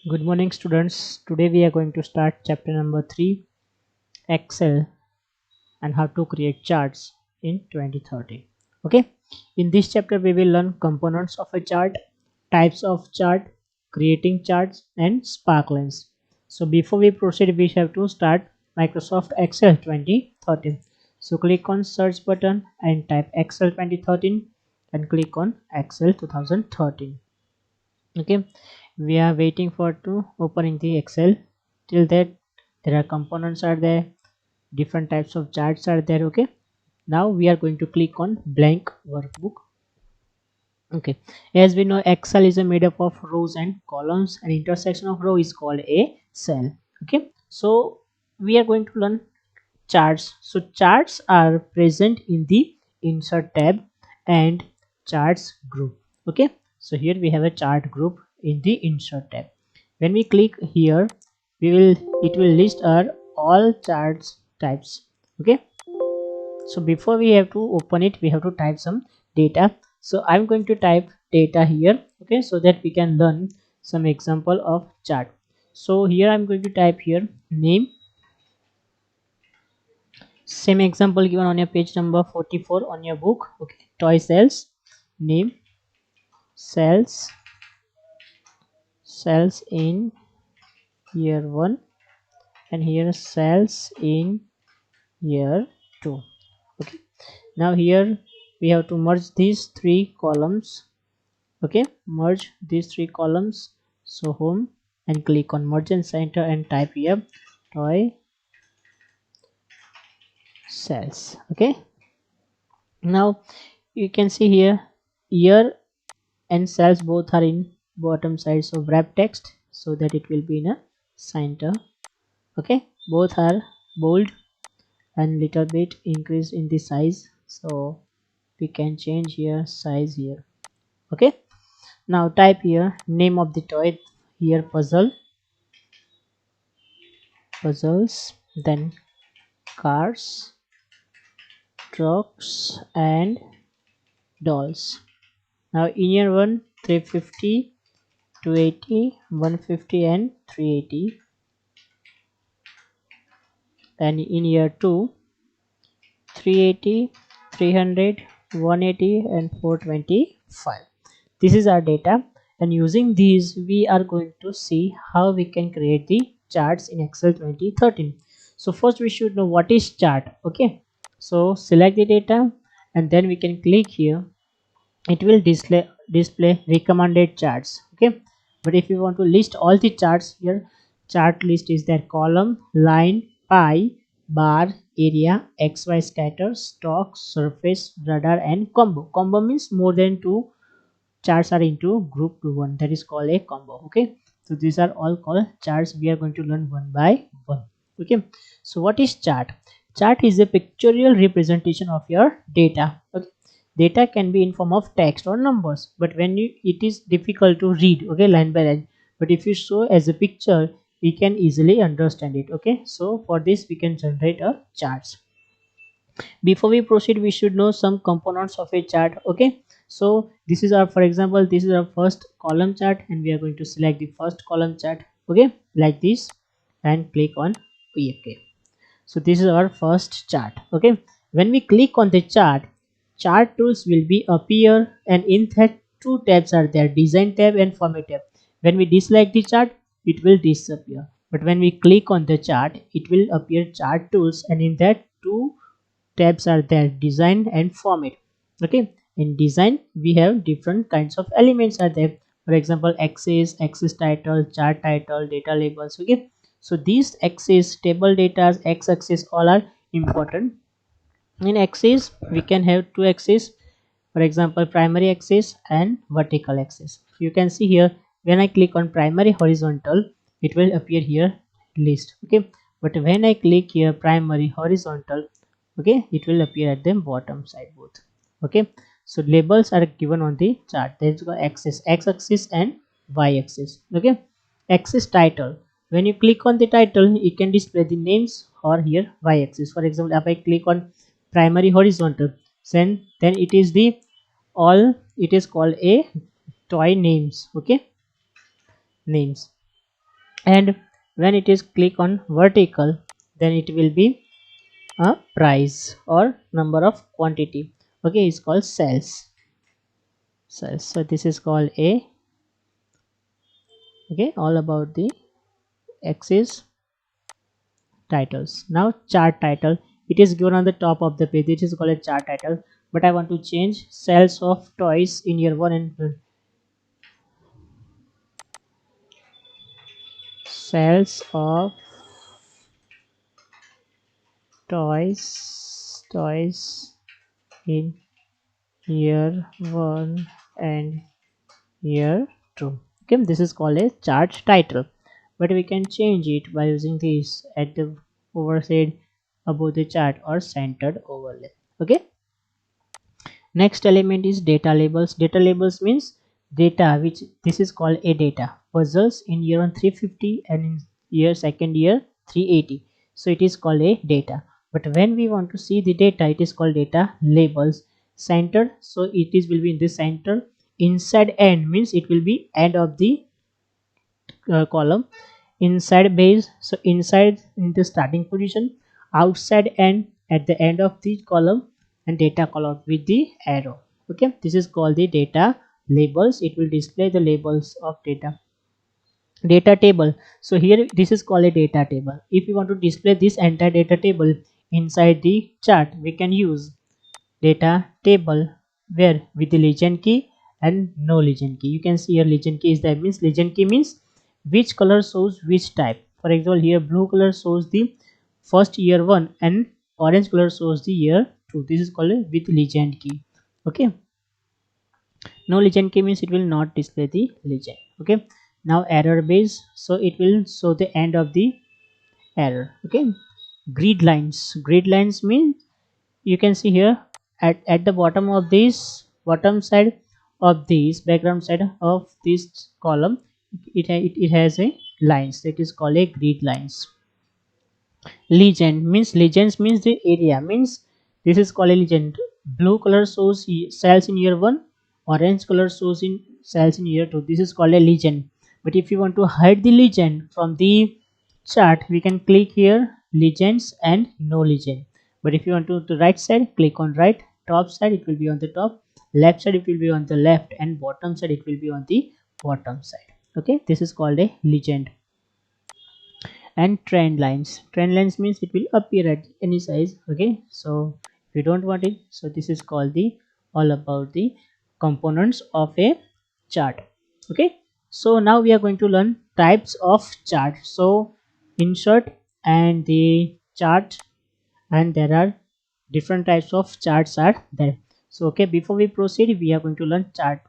Good morning, students. Today we are going to start chapter number 3, Excel, and how to create charts in 2030. Okay, in this chapter we will learn components of a chart, types of chart, creating charts, and sparklines. So before we proceed, we have to start Microsoft Excel 2013. So click on search button and type Excel 2013 and click on Excel 2013. Okay, we are waiting for to opening the Excel. Till that, there are components are there, different types of charts are there. Okay, now we are going to click on blank workbook. Okay, as we know, Excel is made up of rows and columns, and intersection of row is called a cell. Okay, so we are going to learn charts. So charts are present in the insert tab and charts group. Okay, so here we have a chart group in the insert tab. When we click here, it will list our all charts types. Okay, so before we have to open it, we have to type some data. So I'm going to type data here. Okay, so that we can learn some example of chart. So here I'm going to type here name. Same example given on your page number 44 on your book. Okay, toy sales, name, sales, sales in year 1, and here sales in year 2. Okay, now here we have to merge these three columns. Okay, merge these three columns. So home, and click on merge and center and type here toy sales. Okay, now you can see here year and cells both are in bottom sides of wrap text, so that it will be in a center. Okay, both are bold and little bit increased in the size, so we can change here size here. Okay, now type here name of the toy, here puzzles, then cars, trucks, and dolls. Now in year 1, 350, 280, 150, and 380, and in year 2, 380, 300, 180, and 425. This is our data, and using these we are going to see how we can create the charts in Excel 2013. So first we should know what is chart. Okay, so select the data and then we can click here. It will display recommended charts. Okay, but if you want to list all the charts here, chart list is there: column, line, pie, bar, area, xy scatter, stock, surface, radar, and combo means more than two charts are into group to one, that is called a combo. Okay, so these are all called charts. We are going to learn one by one. Okay, so what is chart? Chart is a pictorial representation of your data. Okay, data can be in form of text or numbers, but when it is difficult to read, okay, line by line, but if you show as a picture, we can easily understand it. Okay, so for this we can generate a charts. Before we proceed, we should know some components of a chart. Okay, so this is our, for example, this is our first column chart, and we are going to select the first column chart. Okay, like this, and click on OK. So this is our first chart. Okay, when we click on the chart, chart tools will be appear, and in that two tabs are there: design tab and format tab. When we deselect the chart, it will disappear, but when we click on the chart, it will appear chart tools, and in that two tabs are there: design and format. Okay, in design we have different kinds of elements are there. For example, axis title, chart title, data labels. Okay, so these axis, table data, x-axis, all are important. In axis we can have two axes, for example primary axis and vertical axis. You can see here, when I click on primary horizontal, it will appear here list. Okay, but when I click here primary horizontal, okay, it will appear at the bottom side both. Okay, so labels are given on the chart. There is axis, x-axis and y-axis. Okay, axis title, when you click on the title, it can display the names, or here y-axis. For example, if I click on primary horizontal, then it is the all, it is called a toy names. Okay, names. and when it is click on vertical, then it will be a price or number of quantity. Okay, it's called sales. So this is called a, okay, all about the axis titles. Now chart title, it is given on the top of the page, it is called a chart title, but I want to change sales of toys in year 1 and sales of toys in year 1 and year 2. Okay, this is called a chart title, but we can change it by using this at the overhead above the chart or centered overlay. Okay, next element is data labels. Data labels means data which, this is called a data puzzles in year 1 350 and in year second year 380, so it is called a data. But when we want to see the data, it is called data labels. Centered, so it is will be in the center. Inside end means it will be end of the column. Inside base, so inside in the starting position. Outside end at the end of the column, and data column with the arrow. Okay, this is called the data labels. It will display the labels of data table. So here this is called a data table. If you want to display this entire data table inside the chart, we can use data table where with the legend key and no legend key. You can see here legend key is that means legend key means which color shows which type. For example, here blue color shows the first year 1 and orange color shows the year 2. This is called with legend key. Okay, no legend key means it will not display the legend. Okay, now error base, so it will show the end of the error. Okay, grid lines means you can see here at the bottom of this bottom side of this background side of this column, it has a lines, that is called a grid lines. Legends means the area means this is called a legend. Blue color shows cells in year 1, orange color shows in cells in year 2. This is called a legend. But if you want to hide the legend from the chart, we can click here legends and no legend. But if you want to the right side, click on right. Top side it will be on the top, left side it will be on the left, and bottom side it will be on the bottom side. Okay, this is called a legend. And trend lines means it will appear at any size. Okay, so if you don't want it, so this is called the all about the components of a chart. Okay, so now we are going to learn types of chart. So insert and the chart, and there are different types of charts are there. So okay, before we proceed, we are going to learn chart.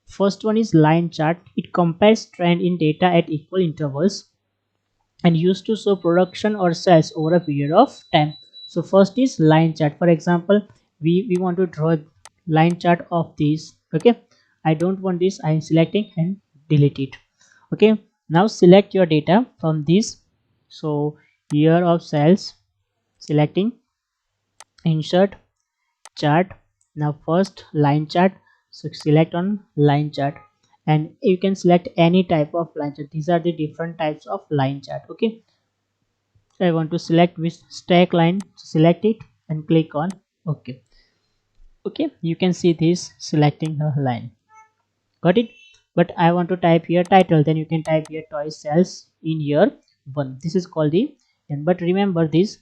First one is line chart. It compares trend in data at equal intervals and used to show production or sales over a period of time. So first is line chart. For example, we want to draw a line chart of this. Okay, I don't want this, I am selecting and delete it. Okay, now select your data from this. So year of sales, selecting, insert, chart. Now first line chart, so select on line chart, and you can select any type of line chart. These are the different types of line chart. Okay, so I want to select with stack line, select it and click on OK. Okay, you can see this selecting a line. Got it? But I want to type here title, then you can type here toy sales in year 1. This is called the, and but remember this,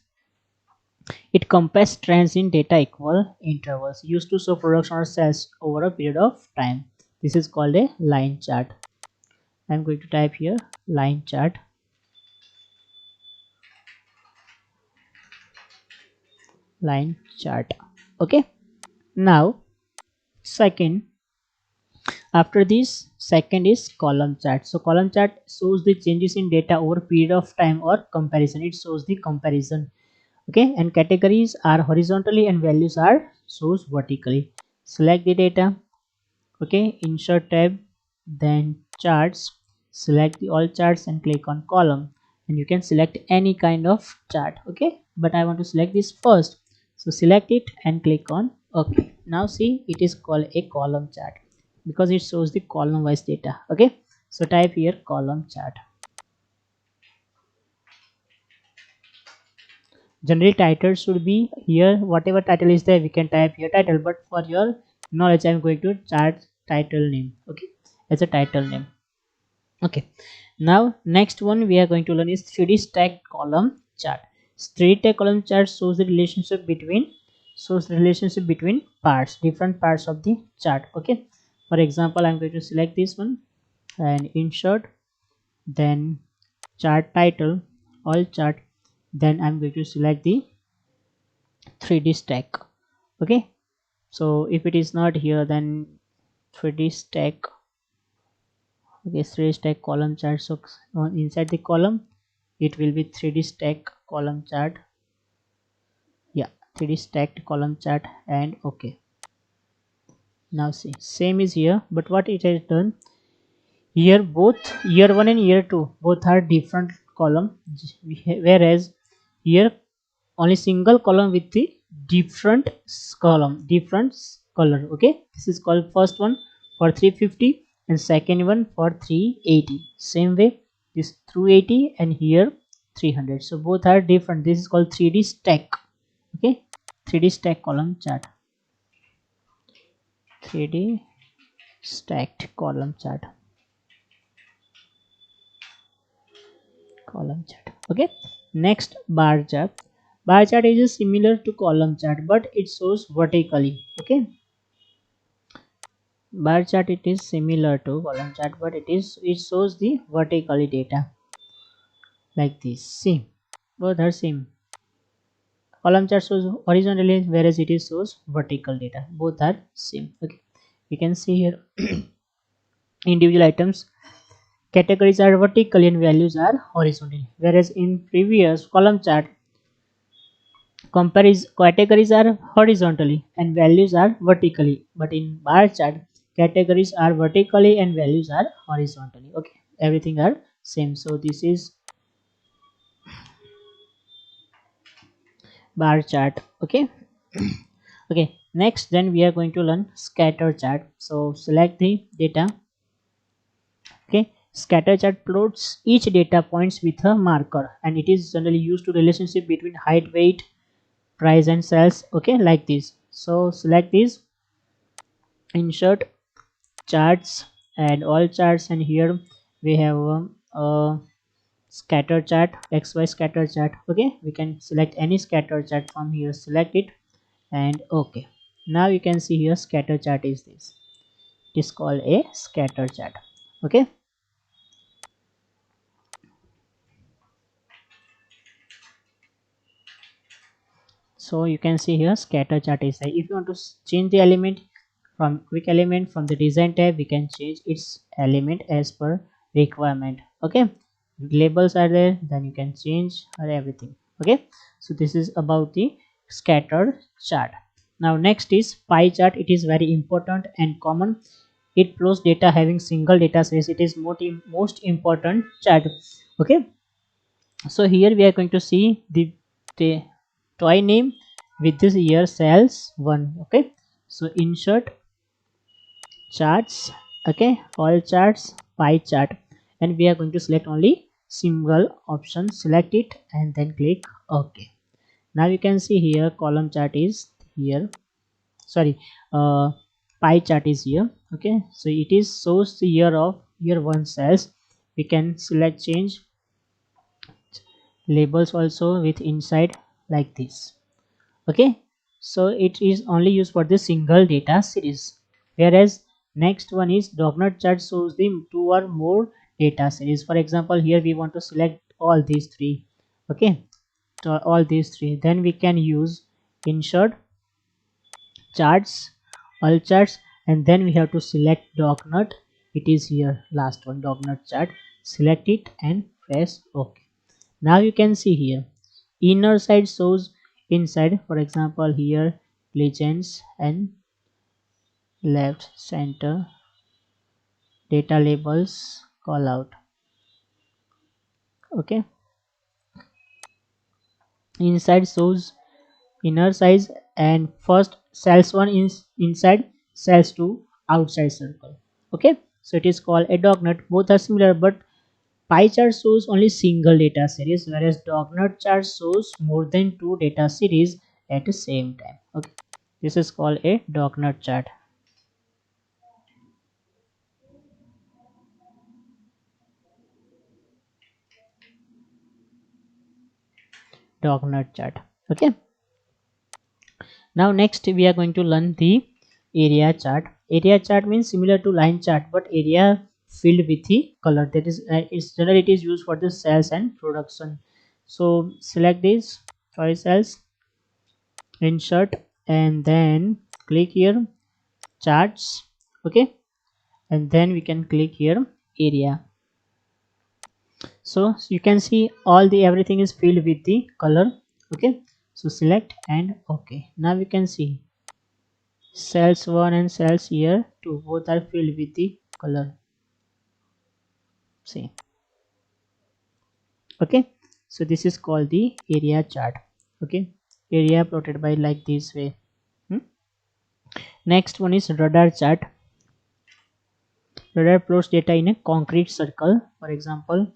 it compares trends in data equal intervals used to show production or sales over a period of time. This is called a line chart. I'm going to type here line chart. Line chart. Okay, now second, after this second is column chart. So column chart shows the changes in data over period of time or comparison. It shows the comparison. Okay, and categories are horizontally and values are shows vertically. Select the data. Okay, insert tab, then charts, select the all charts and click on column, and you can select any kind of chart. Okay, but I want to select this first, so select it and click on OK. Now see, it is called a column chart because it shows the column wise data. Okay, so type here column chart. Generally title should be here, whatever title is there we can type here title, but for your knowledge I'm going to chart title name, okay, as a title name. Okay, now next one we are going to learn is 3D stacked column chart. 3D stacked column chart shows the relationship between parts, different parts of the chart. Okay, for example I'm going to select this one and insert, then chart title, all chart, then I'm going to select the 3D stack. Okay, so if it is not here then 3D stack, okay, 3D stack column chart. So inside the column it will be 3D stack column chart, yeah, 3D stacked column chart, and okay, now see same is here, but what it has done here, both year 1 and year 2 both are different column, whereas here only single column with the different column, different color. Okay, this is called first one for 350 and second one for 380. Same way this 280 and here 300, so both are different. This is called 3D stack. Okay, 3D stack column chart, 3D stacked column chart, column chart. Okay, next bar chart. Bar chart is similar to column chart but it shows vertically. Okay, bar chart it is similar to column chart but it shows the vertically data like this. See, both are same. Column chart shows horizontally whereas it is shows vertical data, both are same. Okay, you can see here individual items categories are vertically and values are horizontally, whereas in previous column chart categories are horizontally and values are vertically, but in bar chart categories are vertically and values are horizontally. Okay, everything are same. So this is bar chart. Okay. Okay, next then we are going to learn scatter chart. So select the data. Okay, scatter chart plots each data points with a marker and it is generally used to relationship between height, weight, price and sales. Okay, like this. So select this, insert charts and all charts, and here we have a scatter chart, xy scatter chart. Okay, we can select any scatter chart from here, select it, and okay, now you can see here scatter chart is this, it is called a scatter chart. Okay, so you can see here scatter chart is there. If you want to change the element from quick element from the design tab, we can change its element as per requirement. Okay, labels are there, then you can change or everything. Okay, so this is about the scatter chart. Now next is pie chart. It is very important and common. It plots data having single data size. It is most important chart. Okay, so here we are going to see the toy name with this year cells 1. Okay, so insert charts. Okay, all charts, pie chart, and we are going to select only single option, select it and then click ok. Now you can see here column chart is here, sorry, uh pie chart is here. Okay, so it is shows the year of year 1 cells. We can select change labels also with inside like this. Okay, so it is only used for the single data series, whereas next one is dognut chart shows the 2 or more data series. For example, here we want to select all these 3. Okay, so all these 3, then we can use insert charts, all charts, and then we have to select dognut. It is here last one, dognut chart, select it and press ok. Now you can see here inner side shows inside, for example here legends, and left center data labels call out. Okay, inside shows inner size, and first cells 1 is inside, cells 2 outside circle. Okay, so it is called a dognut. Both are similar but Pie chart shows only single data series, whereas Dognut chart shows more than two data series at the same time. Okay, this is called a Dognut chart. Dognut chart. Okay. Now next we are going to learn the area chart. Area chart means similar to line chart, but area filled with the color. That is, it's generally it is used for the sales and production. So select this 5 cells, insert, and then click here charts. Okay, and then we can click here area. So you can see all the everything is filled with the color. Okay, so select and okay. Now we can see cells 1 and cells here 2 both are filled with the color. See, okay, so this is called the area chart. Okay, area plotted by like this way. Hmm? Next one is radar chart. Radar plots data in a concrete circle. For example,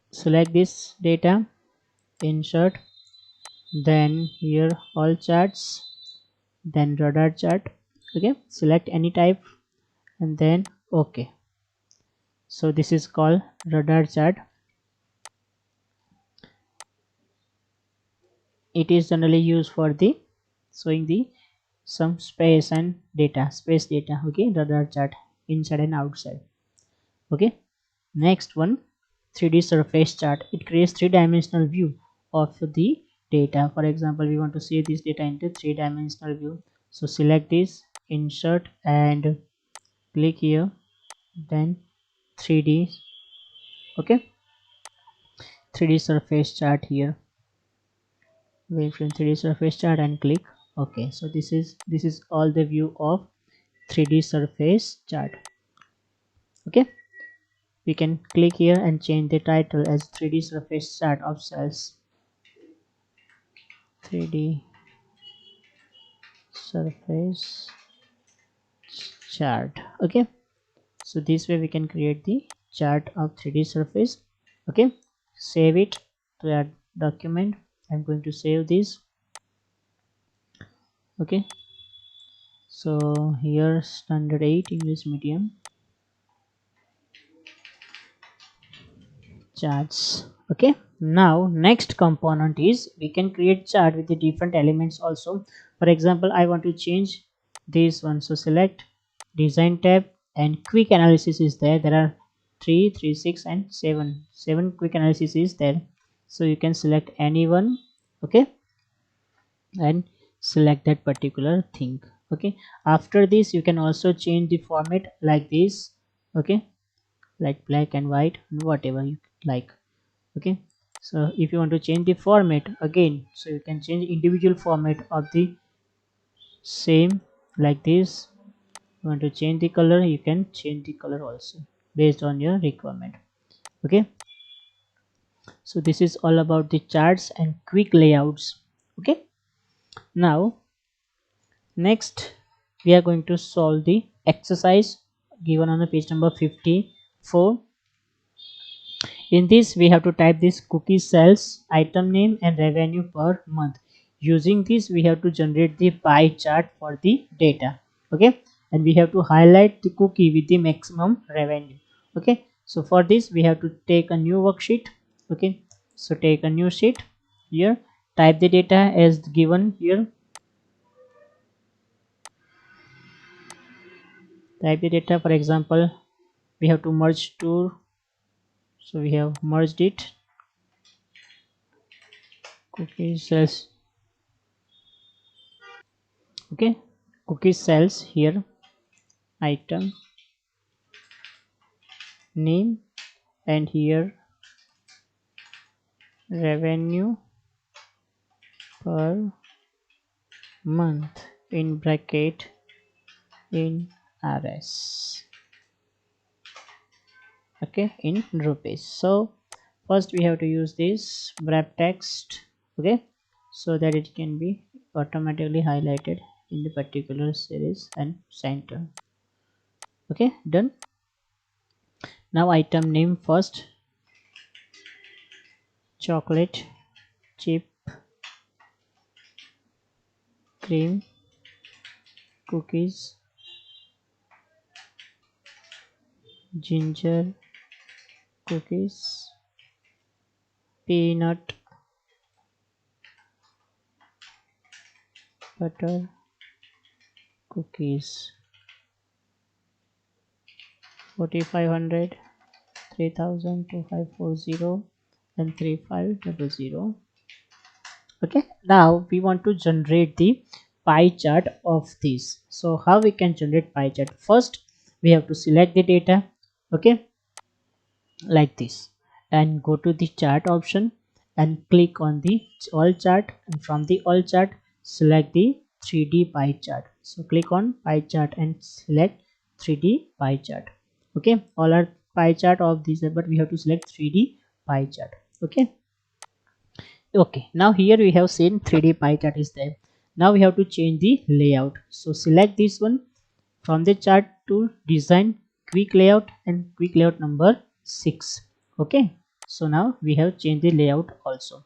select this data, insert, then here all charts, then radar chart. Okay, select any type and then okay. So this is called radar chart. It is generally used for the showing the some space and data, space data. Okay, radar chart inside and outside. Okay, next one, 3D surface chart. It creates three-dimensional view of the data. For example, we want to see this data into three-dimensional view. So select this, insert, and click here, then 3D. Okay, 3D surface chart here. Wait from 3D surface chart and click okay. So this is all the view of 3D surface chart. Okay, we can click here and change the title as 3D surface chart of cells. 3D surface chart. Okay, so this way we can create the chart of 3D surface. Okay, save it to that document. I'm going to save this. Okay, so here standard 8 English medium charts. Okay, now next component is we can create chart with the different elements also. For example, I want to change this one, so select design tab and quick analysis is there. There are 3, 3, 6, and 7 quick analysis is there, so you can select any one. Okay, and select that particular thing. Okay, after this you can also change the format like this. Okay, like black and white, whatever you like. Okay, so if you want to change the format again, so you can change individual format of the same like this. You want to change the color, you can change the color also based on your requirement. Okay, so this is all about the charts and quick layouts. Okay, now next we are going to solve the exercise given on the page number 54. In this we have to type this cookie sales, item name, and revenue per month. Using this we have to generate the pie chart for the data. Okay, and we have to highlight the cookie with the maximum revenue. Okay, so for this we have to take a new worksheet. Okay, so take a new sheet here, type the data as given here, type the data. For example, we have to merge two, so we have merged it. Cookie sales. Okay, cookie sales here, item name, and here revenue per month in bracket in rs. Okay, in rupees. So first we have to use this wrap text. Okay, so that it can be automatically highlighted in the particular series and center. Okay, done. Now item name first, chocolate chip cream cookies, ginger cookies, peanut butter cookies. 4500, 3000, 2540, and 3500. Okay, now we want to generate the pie chart of this. So how we can generate pie chart? First we have to select the data, okay, like this, and go to the chart option and click on the all chart, and from the all chart select the 3D pie chart. So click on pie chart and select 3D pie chart. Okay, all are pie chart of these, but we have to select 3D pie chart. Okay, okay, now here we have seen 3D pie chart is there. Now we have to change the layout. So select this one, from the chart to design quick layout and quick layout number 6. Okay, so now we have changed the layout also.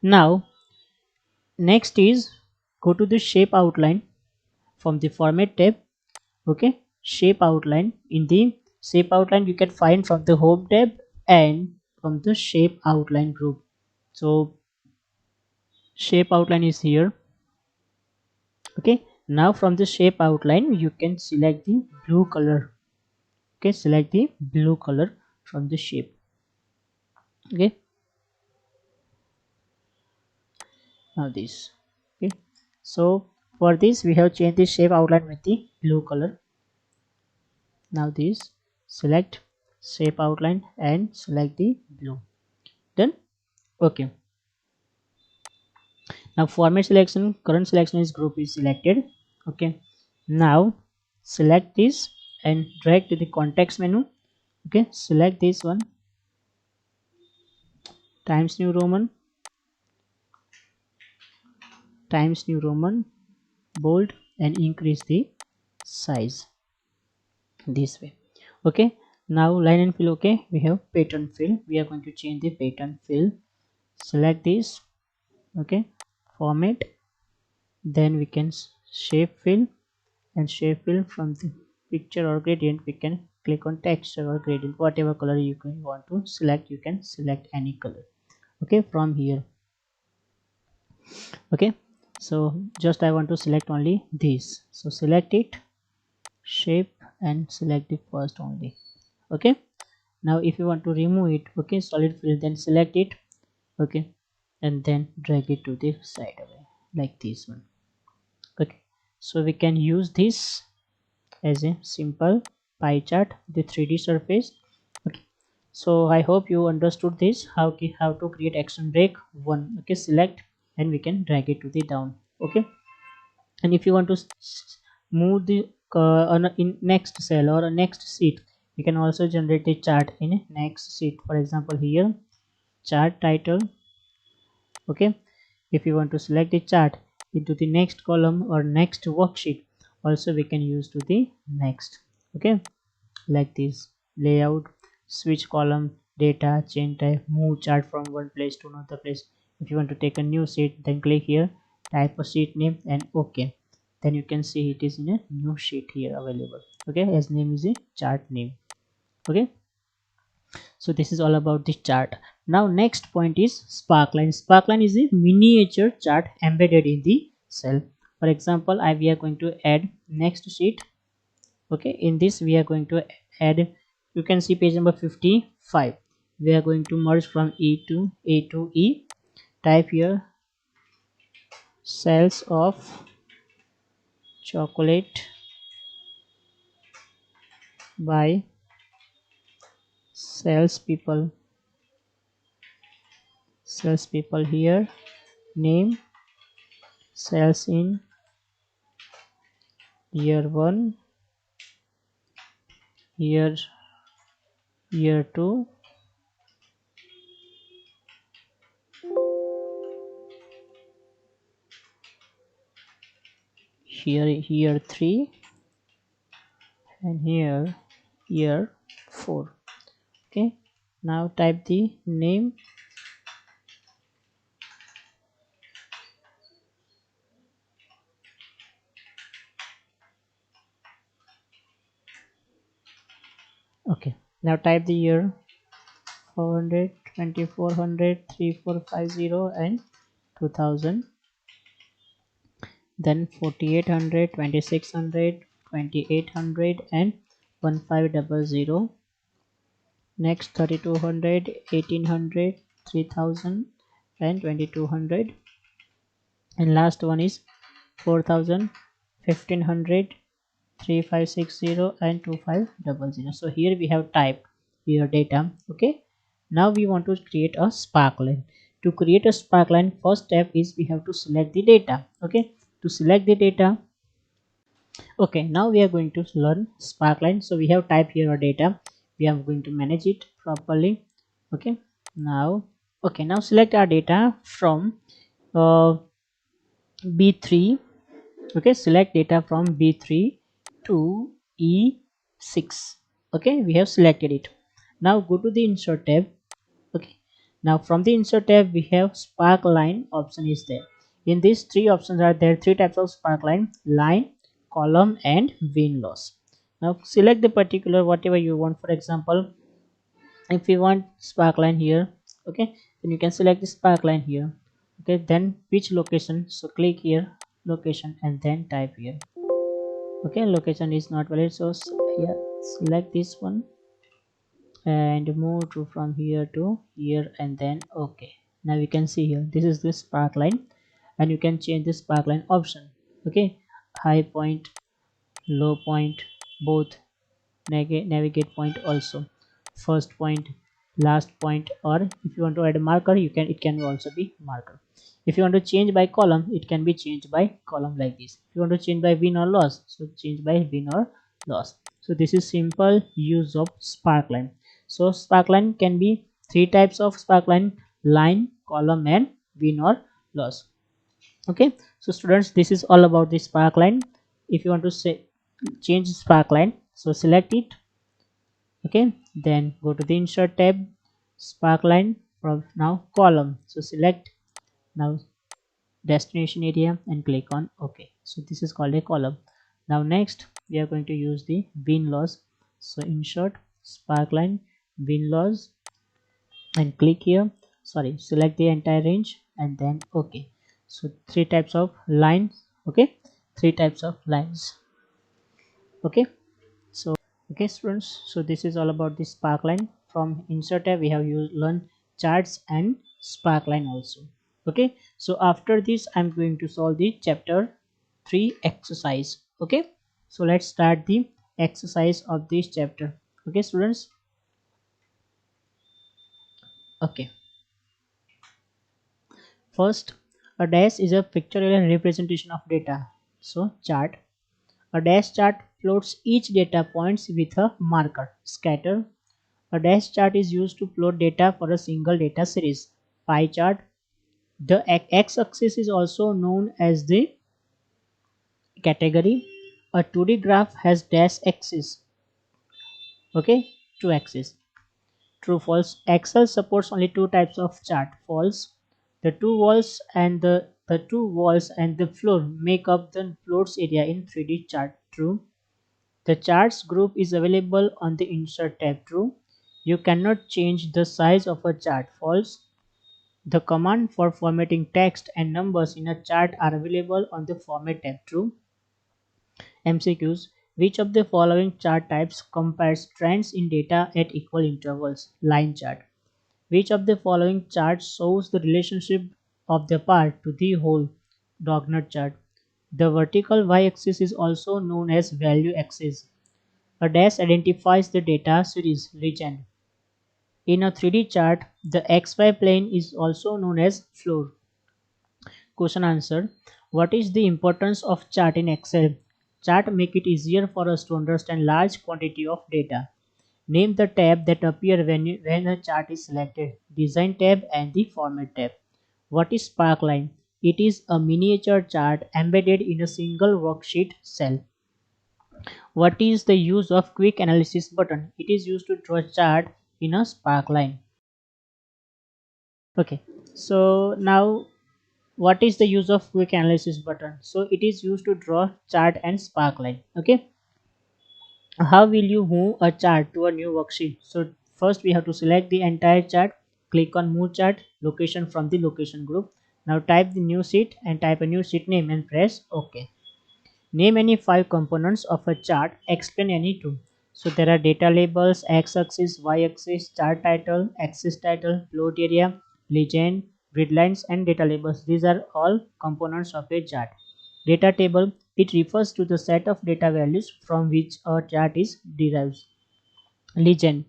Now next is go to the shape outline from the format tab. Okay, shape outline. In the shape outline you can find from the home tab and from the shape outline group. So shape outline is here. Okay, now from the shape outline you can select the blue color. Okay, select the blue color from the shape. Okay, now this. Okay, so for this we have changed the shape outline with the blue color. Now this, select shape outline and select the blue. Done. Okay, now format selection, current selection is group is selected. Okay, now select this and drag to the context menu. Okay, select this one, Times New Roman, Times New Roman, bold, and increase the size this way. Okay, now line and fill. Okay, we have pattern fill. We are going to change the pattern fill. Select this. Okay, format, then we can shape fill, and shape fill from the picture or gradient we can click on texture or gradient, whatever color you can want to select, you can select any color. Okay, from here. Okay, so just I want to select only this, so select it, shape, and select the first only. Okay, now if you want to remove it, okay, solid fill, then select it. Okay, and then drag it to the side away like this one. Okay, so we can use this as a simple pie chart, the 3D surface. Okay, so I hope you understood this, how to create action break one. Okay, select and we can drag it to the down. Okay, and if you want to move the on in next cell or a next sheet, you can also generate a chart in a next sheet. For example, here chart title. Okay, if you want to select the chart into the next column or next worksheet, also we can use to the next. Okay, like this, layout, switch column, data, change type, move chart from one place to another place. If you want to take a new sheet, then click here, type a sheet name, and okay, then you can see it is in a new sheet here available. Okay, as name is a chart name. Okay, so this is all about the chart. Now next point is sparkline. Sparkline is a miniature chart embedded in the cell. For example, we are going to add next sheet. Okay, in this we are going to add, you can see page number 55. We are going to merge from A to E. Type here cells of chocolate by salespeople. Salespeople here, name, sales in year 1, year 2, here year 3, and here year 4. Okay, now type the name Okay, now type the year 400, 2400, 3450 and 2000, then 4800, 2600, 2800 and 1500. Next 3200, 1800, 3000 and 2200, and last one is 4000, 1500, 3560 and 2500. So here we have typed your data. Okay, now we want to create a sparkline. To create a sparkline, first step is we have to select the data. Okay, to select the data. Okay, now we are going to learn sparkline. So we have typed here our data. We are going to manage it properly. Okay, now now select our data from uh, B3. Okay, select data from B3 to E6. Okay, we have selected it. Now go to the insert tab. Okay, now from the insert tab we have spark line option is there. In these three options are there, three types of spark line, column and win loss. Now select the particular whatever you want. For example, if you want spark line here, okay, then you can select the spark line here. Okay, then which location, so click here location and then type here. Okay, location is not valid, so yeah, select this one and move to from here to here and then okay. Now you can see here this is the spark line and you can change the spark line option. Okay, high point, low point, both, navigate point also, first point, last point, or if you want to add a marker you can, it can also be marker. If you want to change by column, it can be changed by column like this. If you want to change by win or loss, so change by win or loss. So this is simple use of sparkline. So sparkline can be three types of sparkline: line, column and win or loss. Okay, so students, this is all about the sparkline. If you want to say change sparkline, so select it. Okay, then go to the insert tab, sparkline, from now column, so select now destination area and click on okay. So this is called a column. Now next we are going to use the win loss. So insert sparkline win loss and click here, sorry, select the entire range and then okay. So three types of lines. Okay, three types of lines. Okay, so okay students, so this is all about the sparkline. From insert tab we have used learn charts and sparkline also. Okay, so after this I'm going to solve the chapter 3 exercise. Okay, so let's start the exercise of this chapter. Okay students, okay, first, a dash is a pictorial representation of data. So chart, a dash chart plots each data points with a marker. Scatter, a dash chart is used to plot data for a single data series. Pie chart, the x-axis is also known as the category. A 2D graph has dash axis. Okay, two axes. True false. Excel supports only two types of chart. False. The two walls and the floor make up the floors area in 3D chart. True. The charts group is available on the insert tab. True. You cannot change the size of a chart. False. The command for formatting text and numbers in a chart are available on the format tab. True. MCQs. Which of the following chart types compares trends in data at equal intervals? Line chart. Which of the following charts shows the relationship of the part to the whole? Dognut chart. The vertical y-axis is also known as value axis. A dash identifies the data series legend. In a 3D chart, the XY plane is also known as floor. Question answer. What is the importance of chart in Excel? Chart make it easier for us to understand large quantity of data. Name the tab that appear when a chart is selected. Design tab and the Format tab. What is Sparkline? It is a miniature chart embedded in a single worksheet cell. What is the use of Quick Analysis button? It is used to draw a chart in a Sparkline. Okay, so now what is the use of Quick Analysis button? So it is used to draw chart and Sparkline. Okay, How will you move a chart to a new worksheet? So first we have to select the entire chart, click on move chart location from the location group. Now type the new sheet and type a new sheet name and press OK. Name any 5 components of a chart, explain any two. So there are data labels, x-axis, y-axis, chart title, axis title, plot area, legend, grid lines, and data labels. These are all components of a chart. Data table, it refers to the set of data values from which a chart is derived. Legend,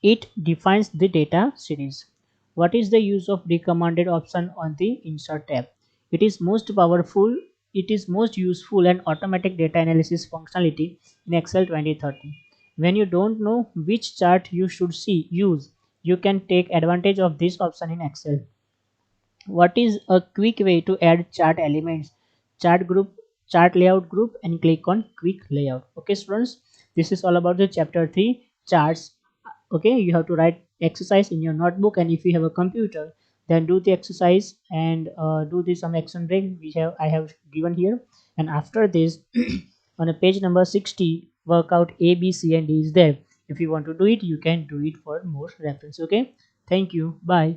it defines the data series. What is the use of recommended option on the insert tab? It is most powerful, it is most useful and automatic data analysis functionality in Excel 2030. When you don't know which chart you should use, you can take advantage of this option in Excel. What is a quick way to add chart elements? Chart group, chart layout group, and click on quick layout. Okay students, this is all about the chapter 3 charts. Okay, you have to write exercise in your notebook, and if you have a computer, then do the exercise and do the some action break which I have given here. And after this on a page number 60, workout A, B, C, and D is there. If you want to do it, you can do it for more reference. Okay, thank you, bye.